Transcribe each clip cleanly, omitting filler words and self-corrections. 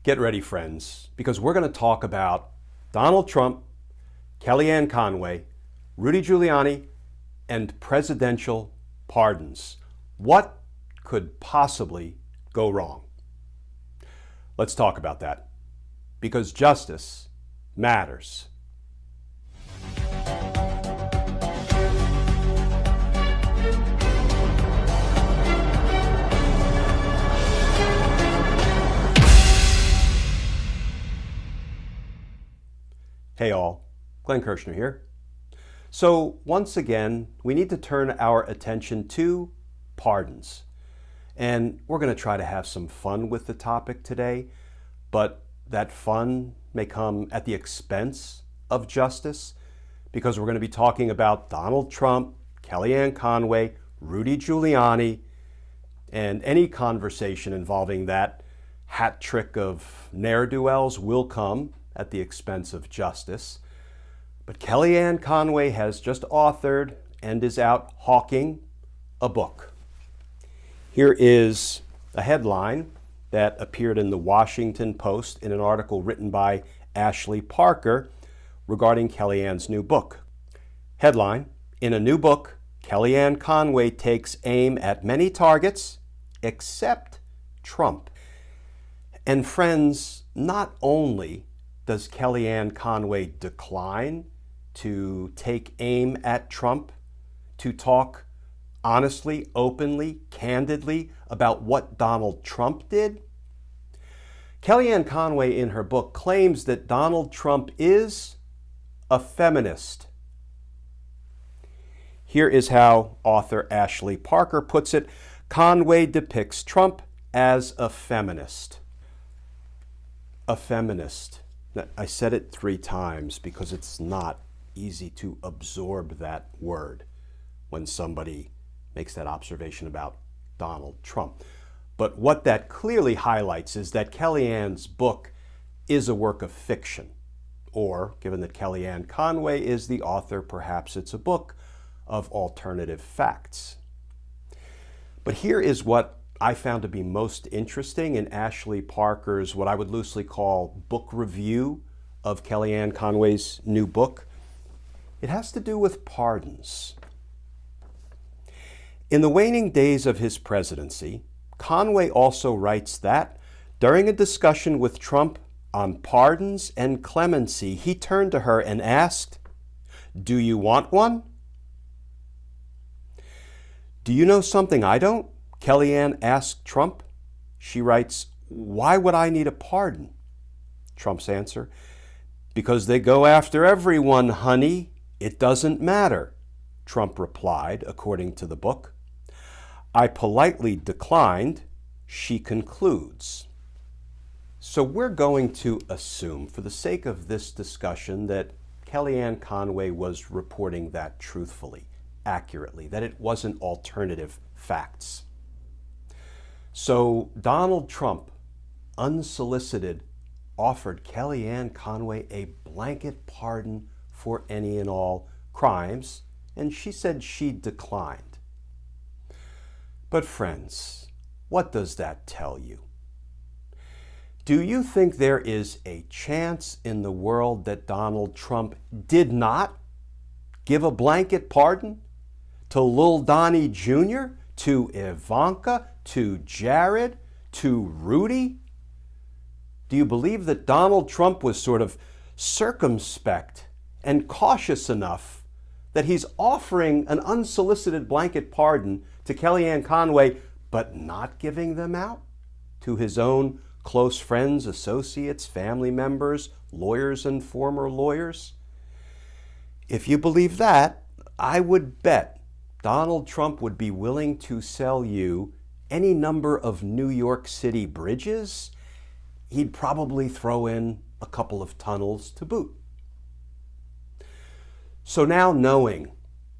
Get ready, friends, because we're going to talk about Donald Trump, Kellyanne Conway, Rudy Giuliani, and presidential pardons. What could possibly go wrong? Let's talk about that, because justice matters. Hey all, Glenn Kushner here. So once again, we need to turn our attention to pardons. And we're going to try to have some fun with the topic today, but that fun may come at the expense of justice, because we're going to be talking about Donald Trump, Kellyanne Conway, Rudy Giuliani, and any conversation involving that hat trick of ne'er-do-wells will come at the expense of justice. But Kellyanne Conway has just authored and is out hawking a book. Here is a headline that appeared in the Washington Post in an article written by Ashley Parker regarding Kellyanne's new book. Headline: in a new book, Kellyanne Conway takes aim at many targets except Trump. And friends, not only does Kellyanne Conway decline to take aim at Trump, to talk honestly, openly, candidly about what Donald Trump did, Kellyanne Conway in her book claims that Donald Trump is a feminist. Here is how author Ashley Parker puts it: Conway depicts Trump as a feminist. A feminist. I said it 3 times because it's not easy to absorb that word when somebody makes that observation about Donald Trump. But what that clearly highlights is that Kellyanne's book is a work of fiction. Or, given that Kellyanne Conway is the author, perhaps it's a book of alternative facts. But here is what I found to be most interesting in Ashley Parker's, what I would loosely call, book review of Kellyanne Conway's new book. It has to do with pardons. In the waning days of his presidency, Conway also writes that during a discussion with Trump on pardons and clemency, he turned to her and asked, "Do you want one?" "Do you know something I don't?" Kellyanne asked Trump. She writes, "Why would I need a pardon?" Trump's answer, "Because they go after everyone, honey. It doesn't matter," Trump replied, according to the book. "I politely declined," she concludes. So we're going to assume, for the sake of this discussion, that Kellyanne Conway was reporting that truthfully, accurately, that it wasn't alternative facts. So Donald Trump, unsolicited, offered Kellyanne Conway a blanket pardon for any and all crimes, and she said she declined. But friends, what does that tell you? Do you think there is a chance in the world that Donald Trump did not give a blanket pardon to Lil Donnie Jr., to Ivanka, to Jared, to Rudy? Do you believe that Donald Trump was sort of circumspect and cautious enough that he's offering an unsolicited blanket pardon to Kellyanne Conway, but not giving them out to his own close friends, associates, family members, lawyers, and former lawyers? If you believe that, I would bet Donald Trump would be willing to sell you any number of New York City bridges. He'd probably throw in a couple of tunnels to boot. So now, knowing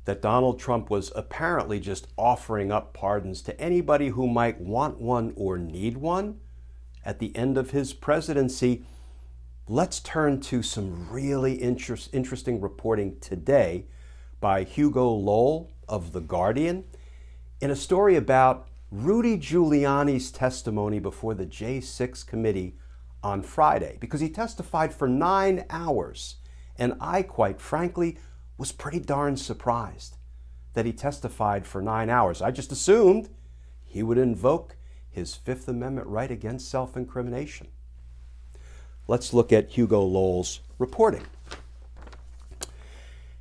that Donald Trump was apparently just offering up pardons to anybody who might want one or need one at the end of his presidency, let's turn to some really interesting reporting today by Hugo Lowell of The Guardian in a story about Rudy Giuliani's testimony before the J6 committee on Friday because he testified for 9 hours. And I, quite frankly, was pretty darn surprised that he testified for 9 hours. I just assumed he would invoke his Fifth Amendment right against self-incrimination. Let's look at Hugo Lowell's reporting.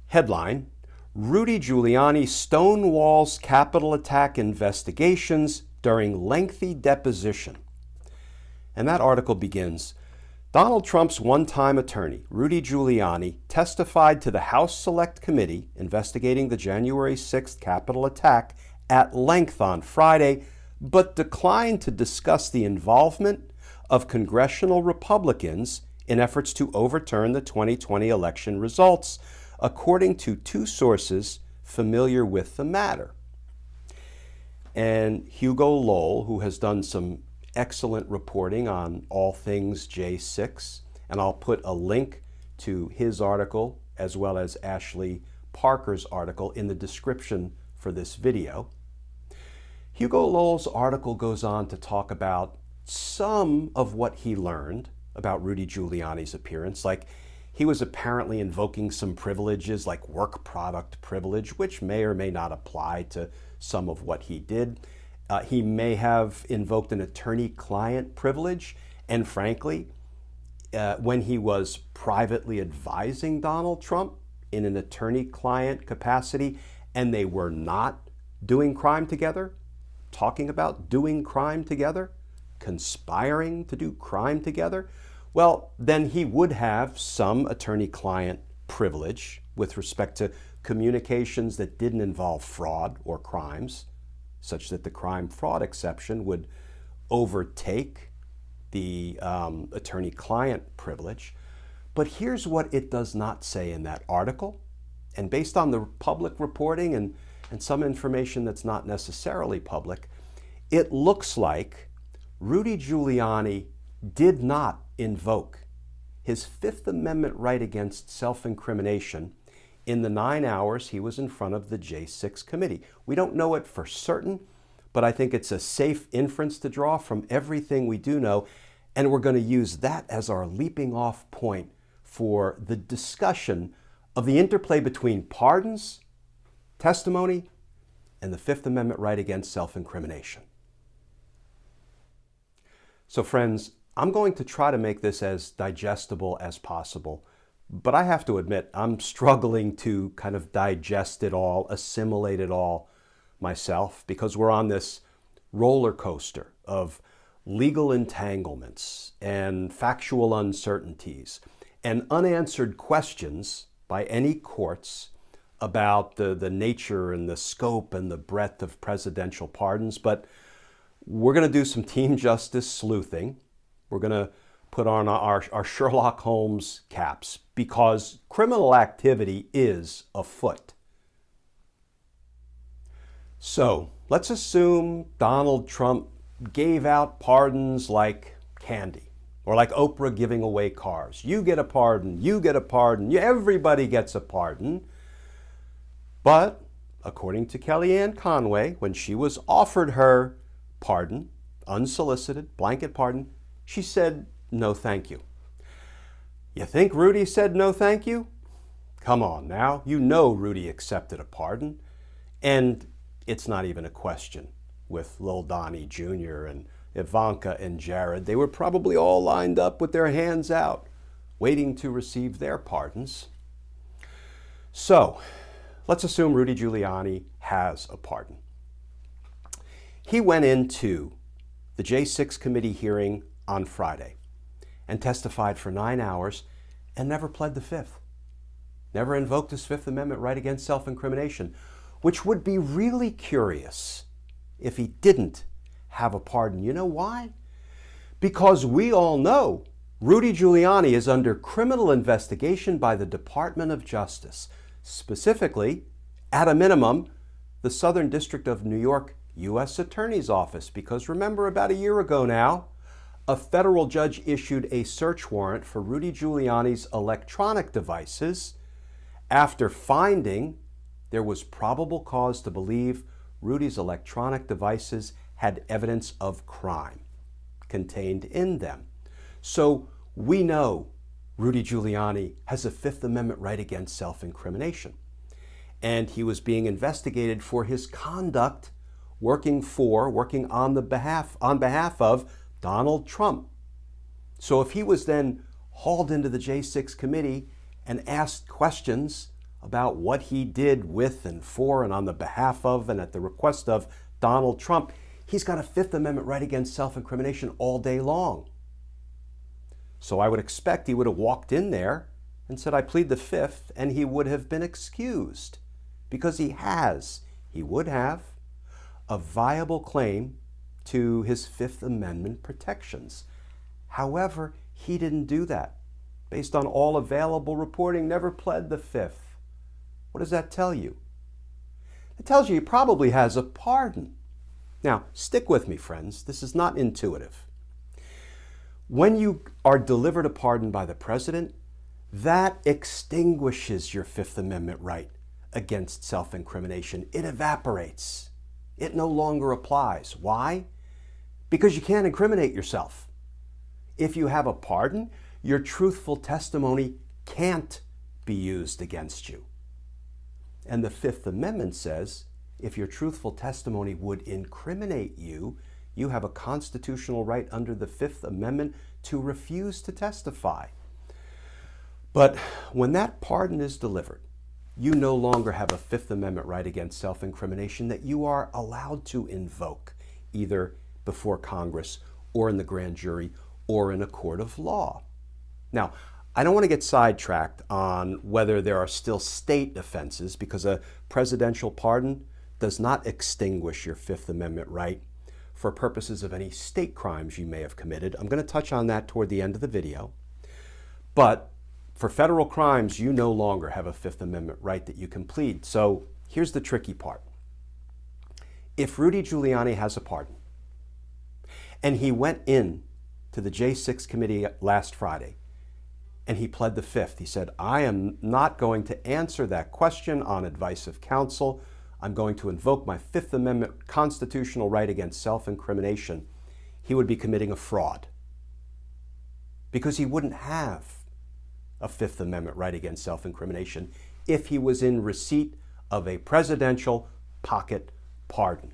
Headline: Rudy Giuliani stonewalls Capitol attack investigations during lengthy deposition. And that article begins, Donald Trump's one-time attorney, Rudy Giuliani, testified to the House Select Committee investigating the January 6th Capitol attack at length on Friday, but declined to discuss the involvement of congressional Republicans in efforts to overturn the 2020 election results, according to two sources familiar with the matter. And Hugo Lowell, who has done some excellent reporting on all things J6, and I'll put a link to his article as well as Ashley Parker's article in the description for this video. Hugo Lowell's article goes on to talk about some of what he learned about Rudy Giuliani's appearance, like he was apparently invoking some privileges like work product privilege, which may or may not apply to some of what he did. He may have invoked an attorney-client privilege, and frankly, when he was privately advising Donald Trump in an attorney-client capacity, and they were not doing crime together, talking about doing crime together, conspiring to do crime together, well, then he would have some attorney-client privilege with respect to communications that didn't involve fraud or crimes, such that the crime-fraud exception would overtake the attorney-client privilege. But here's what it does not say in that article. And based on the public reporting and some information that's not necessarily public, it looks like Rudy Giuliani did not invoke his Fifth Amendment right against self-incrimination in the 9 hours he was in front of the J6 committee. We don't know it for certain, but I think it's a safe inference to draw from everything we do know, and we're going to use that as our leaping off point for the discussion of the interplay between pardons, testimony, and the Fifth Amendment right against self-incrimination. So friends, I'm going to try to make this as digestible as possible, but I have to admit, I'm struggling to kind of digest it all, assimilate it all myself, because we're on this roller coaster of legal entanglements and factual uncertainties and unanswered questions by any courts about the nature and the scope and the breadth of presidential pardons. But we're going to do some team justice sleuthing. We're going to put on our Sherlock Holmes caps because criminal activity is afoot. So let's assume Donald Trump gave out pardons like candy, or like Oprah giving away cars. You get a pardon, you get a pardon, everybody gets a pardon. But according to Kellyanne Conway, when she was offered her pardon, unsolicited, blanket pardon, she said, no, thank you. You think Rudy said no, thank you? Come on now. You know Rudy accepted a pardon. And it's not even a question with Lil Donnie Jr. and Ivanka and Jared. They were probably all lined up with their hands out, waiting to receive their pardons. So let's assume Rudy Giuliani has a pardon. He went into the J6 committee hearing on Friday and testified for 9 hours and never pled the Fifth. Never invoked his Fifth Amendment right against self-incrimination, which would be really curious if he didn't have a pardon. You know why? Because we all know Rudy Giuliani is under criminal investigation by the Department of Justice, specifically, at a minimum, the Southern District of New York U.S. Attorney's Office. Because remember, about a year ago now, a federal judge issued a search warrant for Rudy Giuliani's electronic devices after finding there was probable cause to believe Rudy's electronic devices had evidence of crime contained in them. So we know Rudy Giuliani has a Fifth Amendment right against self-incrimination. And he was being investigated for his conduct working on behalf of Donald Trump. So if he was then hauled into the J6 committee and asked questions about what he did with and for and on the behalf of and at the request of Donald Trump, he's got a Fifth Amendment right against self-incrimination all day long. So I would expect he would have walked in there and said, I plead the Fifth, and he would have been excused because he would have a viable claim to his Fifth Amendment protections. However, he didn't do that. Based on all available reporting, never pled the Fifth. What does that tell you? It tells you he probably has a pardon. Now, stick with me, friends. This is not intuitive. When you are delivered a pardon by the president, that extinguishes your Fifth Amendment right against self-incrimination. It evaporates. It no longer applies. Why? Because you can't incriminate yourself. If you have a pardon, your truthful testimony can't be used against you. And the Fifth Amendment says if your truthful testimony would incriminate you, you have a constitutional right under the Fifth Amendment to refuse to testify. But when that pardon is delivered, you no longer have a Fifth Amendment right against self-incrimination that you are allowed to invoke, either before Congress or in the grand jury or in a court of law. Now, I don't want to get sidetracked on whether there are still state offenses, because a presidential pardon does not extinguish your Fifth Amendment right for purposes of any state crimes you may have committed. I'm going to touch on that toward the end of the video. But for federal crimes, you no longer have a Fifth Amendment right that you can plead. So here's the tricky part. If Rudy Giuliani has a pardon, and he went in to the J6 committee last Friday, and he pled the Fifth, he said, I am not going to answer that question on advice of counsel. I'm going to invoke my Fifth Amendment constitutional right against self-incrimination. He would be committing a fraud, because he wouldn't have a Fifth Amendment right against self-incrimination if he was in receipt of a presidential pocket pardon.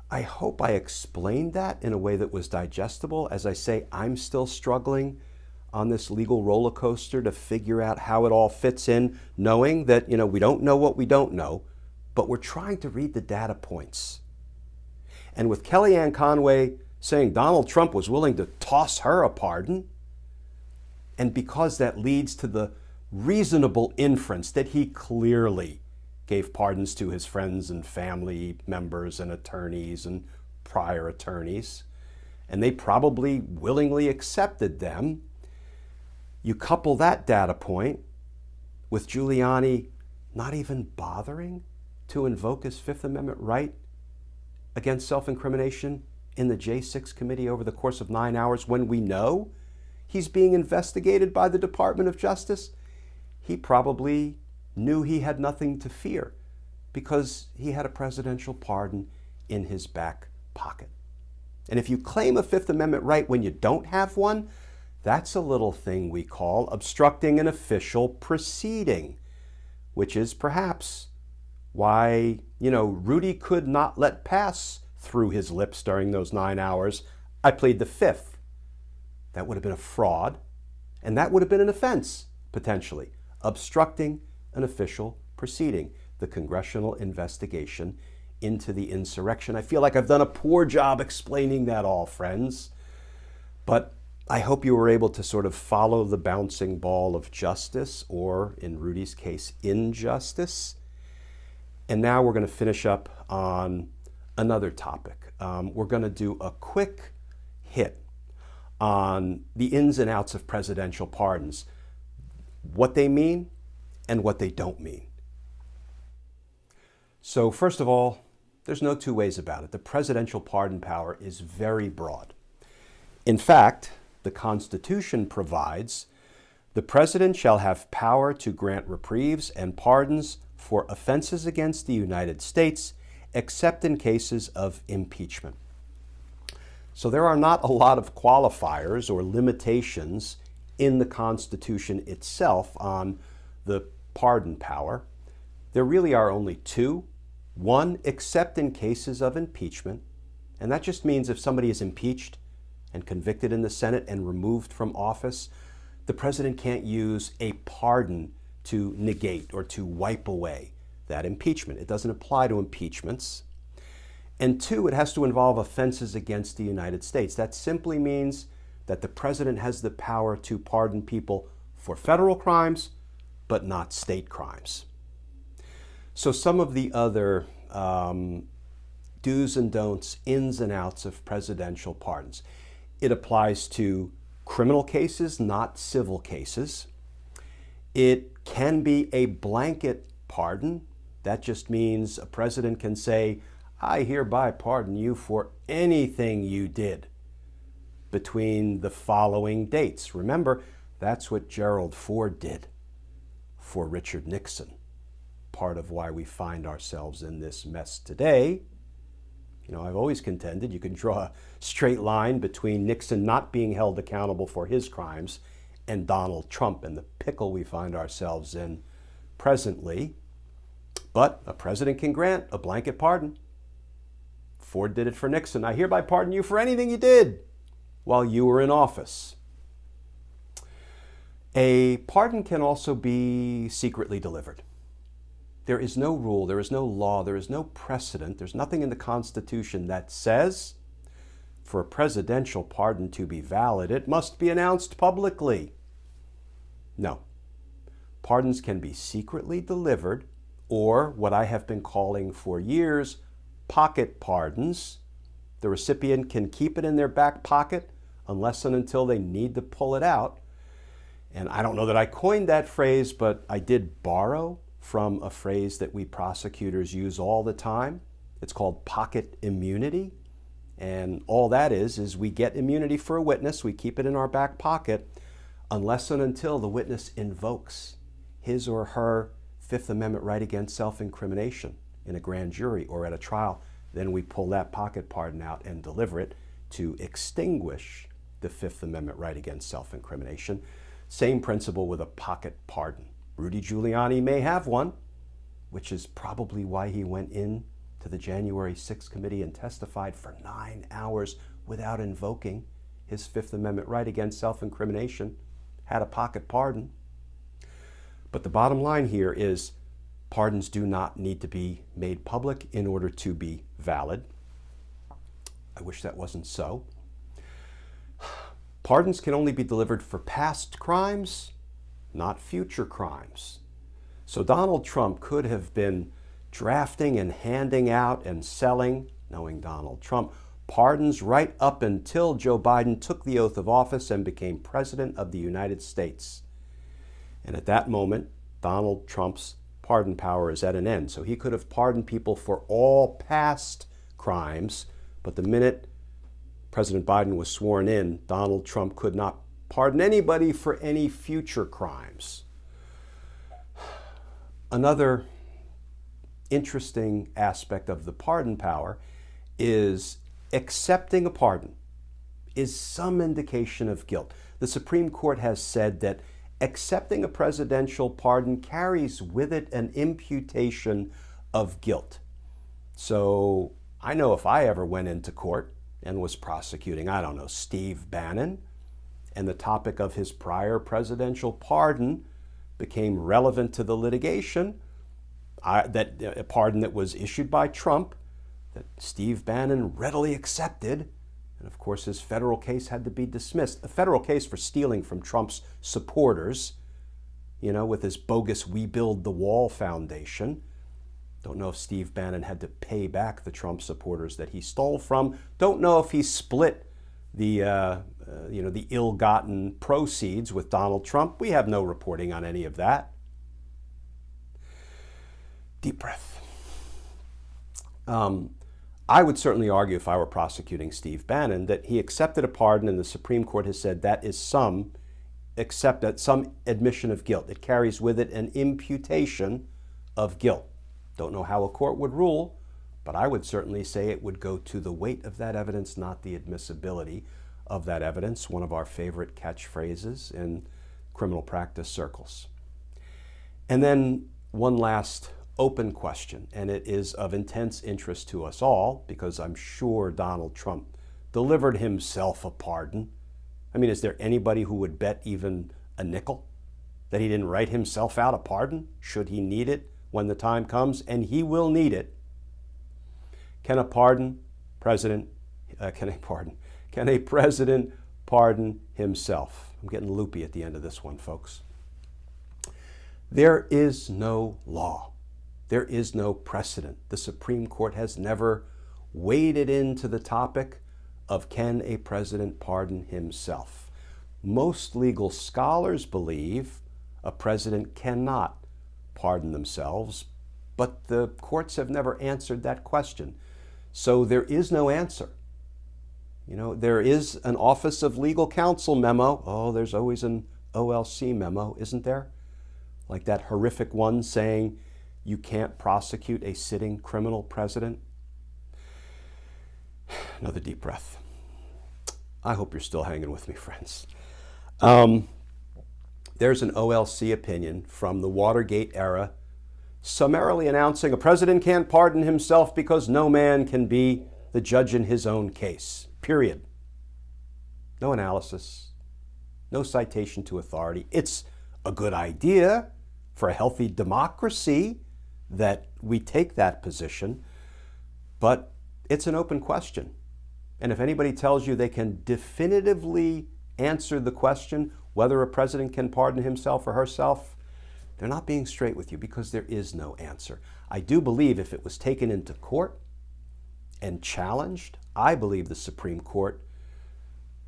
I hope I explained that in a way that was digestible. As I say, I'm still struggling on this legal roller coaster to figure out how it all fits in, knowing that, we don't know what we don't know, but we're trying to read the data points. And with Kellyanne Conway saying Donald Trump was willing to toss her a pardon, and because that leads to the reasonable inference that he clearly gave pardons to his friends and family members and attorneys and prior attorneys, and they probably willingly accepted them. You couple that data point with Giuliani not even bothering to invoke his Fifth Amendment right against self-incrimination in the J6 committee over the course of 9 hours, when we know he's being investigated by the Department of Justice. He probably knew he had nothing to fear because he had a presidential pardon in his back pocket. And if you claim a Fifth Amendment right when you don't have one, that's a little thing we call obstructing an official proceeding, which is perhaps why, Rudy could not let pass through his lips during those 9 hours, I plead the Fifth. That would have been a fraud, and that would have been an offense, potentially, obstructing an official proceeding, the congressional investigation into the insurrection. I feel like I've done a poor job explaining that all, friends, but I hope you were able to sort of follow the bouncing ball of justice, or in Rudy's case, injustice. And now we're going to finish up on another topic. We're going to do a quick hit on the ins and outs of presidential pardons, what they mean and what they don't mean. So first of all, there's no two ways about it. The presidential pardon power is very broad. In fact, the Constitution provides the president shall have power to grant reprieves and pardons for offenses against the United States, except in cases of impeachment. So there are not a lot of qualifiers or limitations in the Constitution itself on the pardon power. There really are only two. One, except in cases of impeachment, and that just means if somebody is impeached and convicted in the Senate and removed from office, the president can't use a pardon to negate or to wipe away that impeachment. It doesn't apply to impeachments. And two, it has to involve offenses against the United States. That simply means that the president has the power to pardon people for federal crimes, but not state crimes. So some of the other do's and don'ts, ins and outs of presidential pardons. It applies to criminal cases, not civil cases. It can be a blanket pardon. That just means a president can say, I hereby pardon you for anything you did between the following dates. Remember, that's what Gerald Ford did for Richard Nixon. Part of why we find ourselves in this mess today. You know, I've always contended you can draw a straight line between Nixon not being held accountable for his crimes and Donald Trump and the pickle we find ourselves in presently. But a president can grant a blanket pardon. Ford did it for Nixon. I hereby pardon you for anything you did while you were in office. A pardon can also be secretly delivered. There is no rule, there is no law, there is no precedent, there's nothing in the Constitution that says for a presidential pardon to be valid, it must be announced publicly. No. Pardons can be secretly delivered, or what I have been calling for years, pocket pardons. The recipient can keep it in their back pocket unless and until they need to pull it out. And I don't know that I coined that phrase, but I did borrow from a phrase that we prosecutors use all the time. It's called pocket immunity. And all that is we get immunity for a witness, we keep it in our back pocket, unless and until the witness invokes his or her Fifth Amendment right against self-incrimination in a grand jury or at a trial. Then we pull that pocket pardon out and deliver it to extinguish the Fifth Amendment right against self-incrimination. Same principle with a pocket pardon. Rudy Giuliani may have one, which is probably why he went in to the January 6th committee and testified for 9 hours without invoking his Fifth Amendment right against self-incrimination, had a pocket pardon. But the bottom line here is pardons do not need to be made public in order to be valid. I wish that wasn't so. Pardons can only be delivered for past crimes, not future crimes. So Donald Trump could have been drafting and handing out and selling, knowing Donald Trump, pardons right up until Joe Biden took the oath of office and became president of the United States. And at that moment, Donald Trump's pardon power is at an end. So he could have pardoned people for all past crimes, but the minute President Biden was sworn in, Donald Trump could not pardon anybody for any future crimes. Another interesting aspect of the pardon power is accepting a pardon is some indication of guilt. The Supreme Court has said that accepting a presidential pardon carries with it an imputation of guilt. So I know if I ever went into court and was prosecuting, I don't know, Steve Bannon, and the topic of his prior presidential pardon became relevant to the litigation, a pardon that was issued by Trump, that Steve Bannon readily accepted, and of course his federal case had to be dismissed. A federal case for stealing from Trump's supporters, with his bogus We Build the Wall Foundation. Don't know if Steve Bannon had to pay back the Trump supporters that he stole from. Don't know if he split the ill-gotten proceeds with Donald Trump. We have no reporting on any of that. Deep breath. I would certainly argue, if I were prosecuting Steve Bannon, that he accepted a pardon, and the Supreme Court has said that is some admission of guilt. It carries with it an imputation of guilt. Don't know how a court would rule, But I would certainly say it would go to the weight of that evidence, not the admissibility of that evidence, one of our favorite catchphrases in criminal practice circles. And then one last open question, and it is of intense interest to us all because I'm sure Donald Trump delivered himself a pardon. I mean, is there anybody who would bet even a nickel that he didn't write himself out a pardon should he need it when the time comes? And he will need it. Can a president pardon himself? I'm getting loopy at the end of this one, folks. There is no law. There is no precedent. The Supreme Court has never waded into the topic of can a president pardon himself. Most legal scholars believe a president cannot pardon themselves, but the courts have never answered that question. So there is no answer. You know, there is an Office of Legal Counsel memo. Oh, there's always an OLC memo, isn't there? Like that horrific one saying you can't prosecute a sitting criminal president. Another deep breath. I hope you're still hanging with me, friends. There's an OLC opinion from the Watergate era summarily announcing a president can't pardon himself because no man can be the judge in his own case, period. No analysis, no citation to authority. It's a good idea for a healthy democracy that we take that position, but it's an open question. And if anybody tells you they can definitively answer the question whether a president can pardon himself or herself, they're not being straight with you because there is no answer. I do believe if it was taken into court and challenged, I believe the Supreme Court,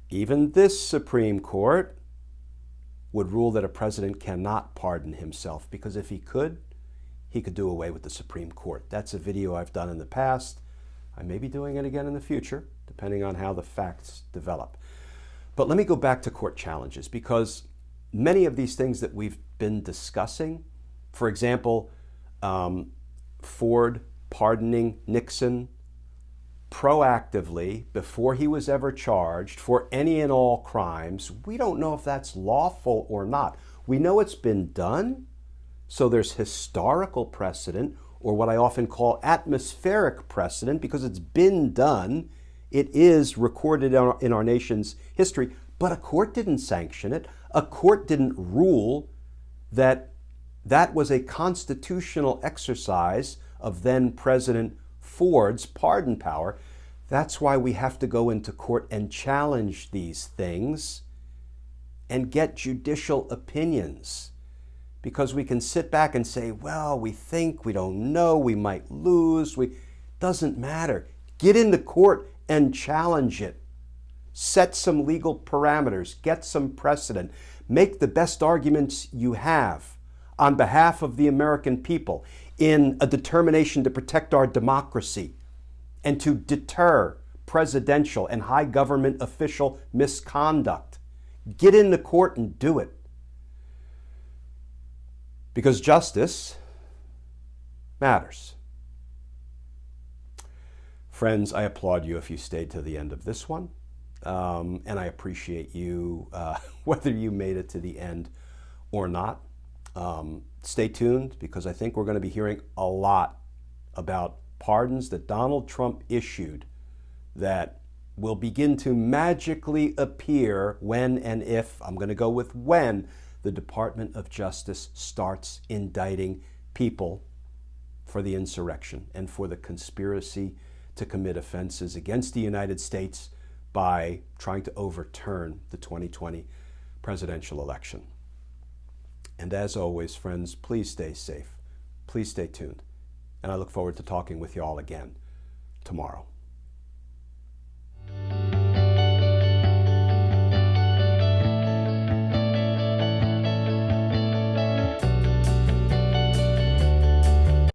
even this Supreme Court, would rule that a president cannot pardon himself because if he could do away with the Supreme Court. That's a video I've done in the past. I may be doing it again in the future, depending on how the facts develop. But let me go back to court challenges because many of these things that we've been discussing, for example, Ford pardoning Nixon proactively before he was ever charged for any and all crimes, we don't know if that's lawful or not. We know it's been done, so there's historical precedent, or what I often call atmospheric precedent, because it's been done. It is recorded in our nation's history, but a court didn't sanction it. A court didn't rule that that was a constitutional exercise of then President Ford's pardon power. That's why we have to go into court and challenge these things and get judicial opinions. Because we can sit back and say, well, we think, we don't know, we might lose. Doesn't matter. Get into court and challenge it. Set some legal parameters. Get some precedent. Make the best arguments you have on behalf of the American people in a determination to protect our democracy and to deter presidential and high government official misconduct. Get into court and do it. Because justice matters. Friends, I applaud you if you stayed to the end of this one. And I appreciate you, whether you made it to the end or not. Stay tuned because I think we're going to be hearing a lot about pardons that Donald Trump issued that will begin to magically appear when and if, I'm going to go with when, the Department of Justice starts indicting people for the insurrection and for the conspiracy to commit offenses against the United States by trying to overturn the 2020 presidential election. And as always, friends, please stay safe. Please stay tuned. And I look forward to talking with you all again tomorrow.